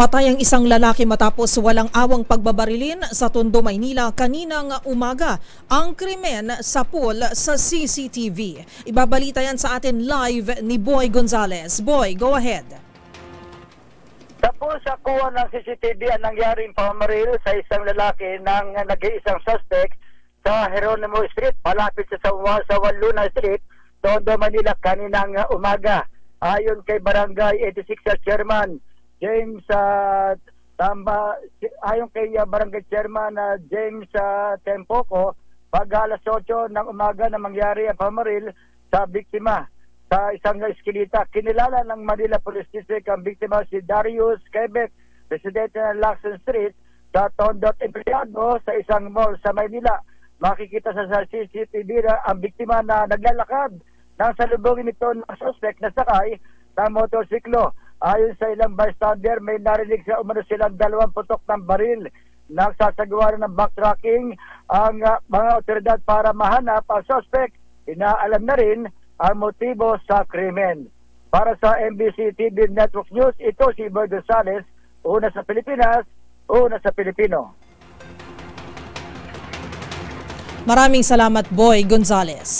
Patay ang isang lalaki matapos walang awang pagbabarilin sa Tondo, Maynila kaninang umaga. Ang krimen sa pool sa CCTV. Ibabalita yan sa atin live ni Boy Gonzales. Boy, go ahead. Tapos sa kuha ng CCTV ang nangyaring pamamaril sa isang lalaki ng nag-iisang suspect sa Geronimo Street, malapit sa Luna Street, Tondo, Manila kaninang umaga. Ayon kay Barangay 86 Chairman James ayon kay Barangay Chairman James Tempoco, pag alas 8 ng umaga na mangyari ang pamaril sa biktima sa isang eskinita. Kinilala ng Manila Police District ang biktima si Darius Quebec, residente ng Lacson Street sa Tondo at empleyado sa isang mall sa Maynila. Makikita sa CCTV ang biktima na naglalakad nang salubungin nito ng suspect na sakay ng motorsiklo. Ayon sa ilang bystander, may narinig sa umano silang 2 putok ng baril. Nagsasagawa ng backtracking ang mga otoridad para mahanap ang suspect. Inaalam na rin ang motibo sa krimen. Para sa MBC TV Network News, ito si Boy Gonzales, una sa Pilipinas, una sa Pilipino. Maraming salamat, Boy Gonzales.